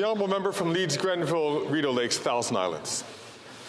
The honourable member from Leeds, Grenville, Rideau Lakes, Thousand Islands.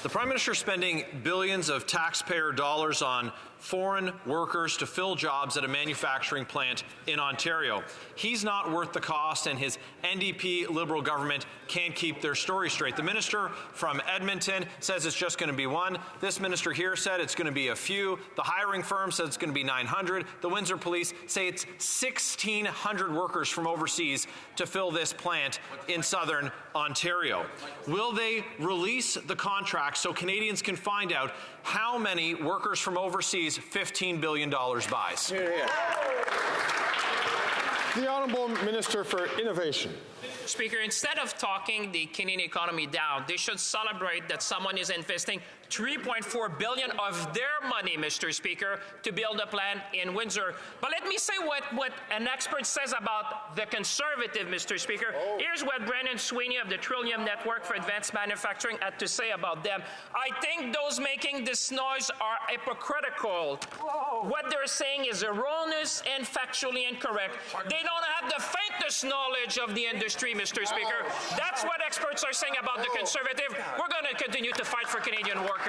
The Prime Minister spending billions of taxpayer dollars on foreign workers to fill jobs at a manufacturing plant in Ontario. He's not worth the cost, and his NDP-Liberal government can't keep their story straight. The minister from Edmonton says it's just going to be one. This minister here said it's going to be a few. The hiring firm says it's going to be 900. The Windsor Police say it's 1,600 workers from overseas to fill this plant in southern Ontario. Will they release the contract so Canadians can find out how many workers from overseas $15 billion buys? The Honourable Minister for Innovation. Speaker, instead of talking the Canadian economy down, they should celebrate that someone is investing $3.4 billion of their money, Mr. Speaker, to build a plant in Windsor. But let me say what an expert says about the Conservative, Mr. Speaker. Here's what Brennan Sweeney of the Trillium Network for Advanced Manufacturing had to say about them. I think those making this noise are hypocritical. What they're saying is erroneous and factually incorrect. They don't have the faintest knowledge of the industry, Mr. Speaker. That's what experts are saying about the Conservative. We're going to continue to fight for Canadian workers.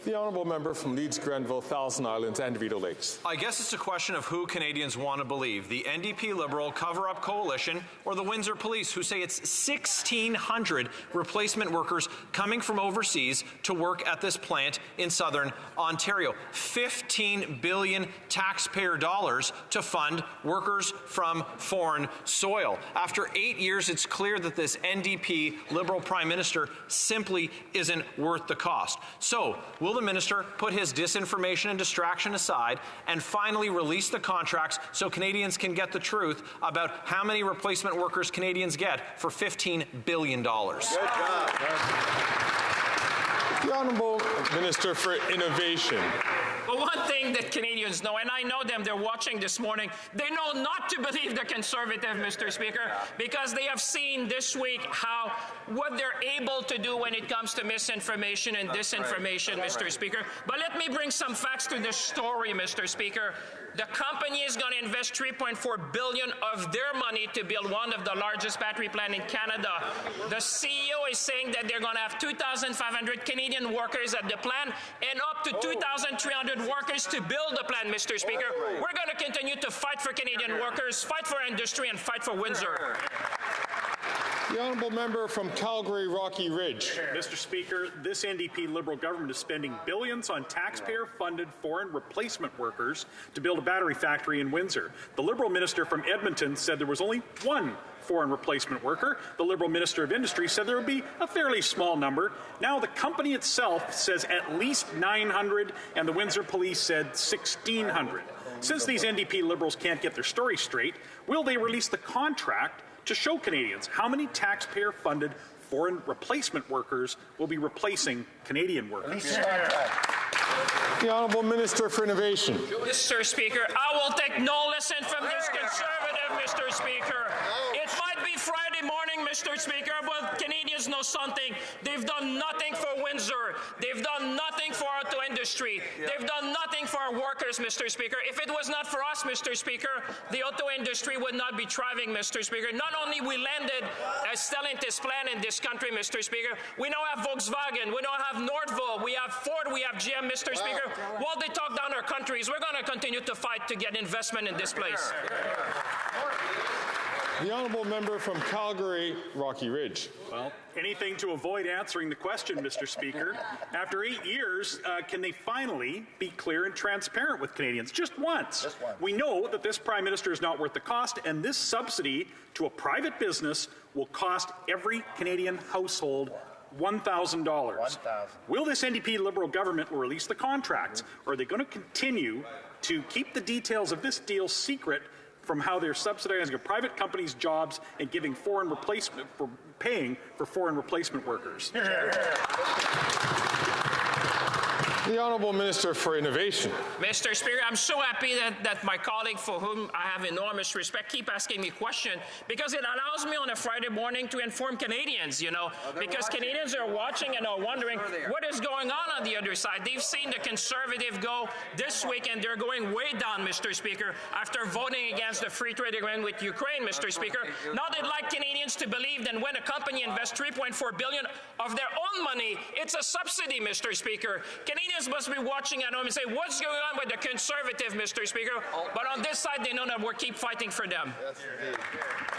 The honourable member from Leeds, Grenville, Thousand Islands and Rideau Lakes. I guess it's a question of who Canadians want to believe, the NDP-Liberal cover-up coalition or the Windsor Police, who say it's 1,600 replacement workers coming from overseas to work at this plant in southern Ontario. $15 billion taxpayer dollars to fund workers from foreign soil. After 8 years, it's clear that this NDP-Liberal Prime Minister simply isn't worth the cost. So, will the minister put his disinformation and distraction aside and finally release the contracts so Canadians can get the truth about how many replacement workers Canadians get for $15 billion? Good job. The Honourable Minister for Innovation. But one thing that Canadians know, and I know them, they're watching this morning, they know not to believe the Conservative, Mr. Speaker, because they have seen this week what they're able to do when it comes to misinformation and disinformation, Mr. Speaker. But let me bring some facts to this story, Mr. Speaker. The company is going to invest $3.4 billion of their money to build one of the largest battery plants in Canada. The CEO is saying that they're going to have 2,500 Canadian workers at the plant and up to 2,300 workers to build the plant, Mr. Speaker. We're going to continue to fight for Canadian workers, fight for industry, and fight for Windsor. The honourable member from Calgary, Rocky Ridge. Mr. Speaker, this NDP-Liberal government is spending billions on taxpayer-funded foreign replacement workers to build a battery factory in Windsor. The Liberal minister from Edmonton said there was only one foreign replacement worker. The Liberal Minister of Industry said there would be a fairly small number. Now the company itself says at least 900, and the Windsor Police said 1,600. Since these NDP Liberals can't get their story straight, will they release the contract to show Canadians how many taxpayer-funded foreign replacement workers will be replacing Canadian workers? The Honourable Minister for Innovation. Mr. Speaker, I will take no lesson from this Conservative, Mr. Speaker. It might be Friday morning, Mr. Speaker, but Canadians know something. They've done nothing for Windsor. They've done nothing for our auto industry. They've done nothing for our workers, Mr. Speaker. If it was not for us, Mr. Speaker, the auto industry would not be thriving, Mr. Speaker. Not only we landed a Stellantis plant in this country, Mr. Speaker, we now have Volkswagen, we now have Northvolt, we have Ford, we have GM, Mr. Speaker. While they talk down our countries, we're going to continue to fight to get investment in this place. The honourable member from Calgary, Rocky Ridge. Well, anything to avoid answering the question, Mr. Speaker. After 8 years, can they finally be clear and transparent with Canadians? Just once. We know that this Prime Minister is not worth the cost, and this subsidy to a private business will cost every Canadian household $1,000. Will this NDP-Liberal government release the contracts, or are they going to continue to keep the details of this deal secret from how they're subsidizing a private company's jobs and giving foreign replacement for paying for foreign replacement workers? The Honourable Minister for Innovation. Mr. Speaker, I'm so happy that my colleague, for whom I have enormous respect, keep asking me questions, because it allows me on a Friday morning to inform Canadians, you know, because Canadians are watching and are wondering what is going on the other side. They've seen the Conservative go this week, and they're going way down, Mr. Speaker, after voting against the free trade agreement with Ukraine, Mr. Speaker. Now they'd like Canadians to believe that when a company invests $3.4 billion of their own money, it's a subsidy, Mr. Speaker. Canadians must be watching at home and say, what's going on with the Conservative, Mr. Speaker? But on this side, they know that we'll keep fighting for them.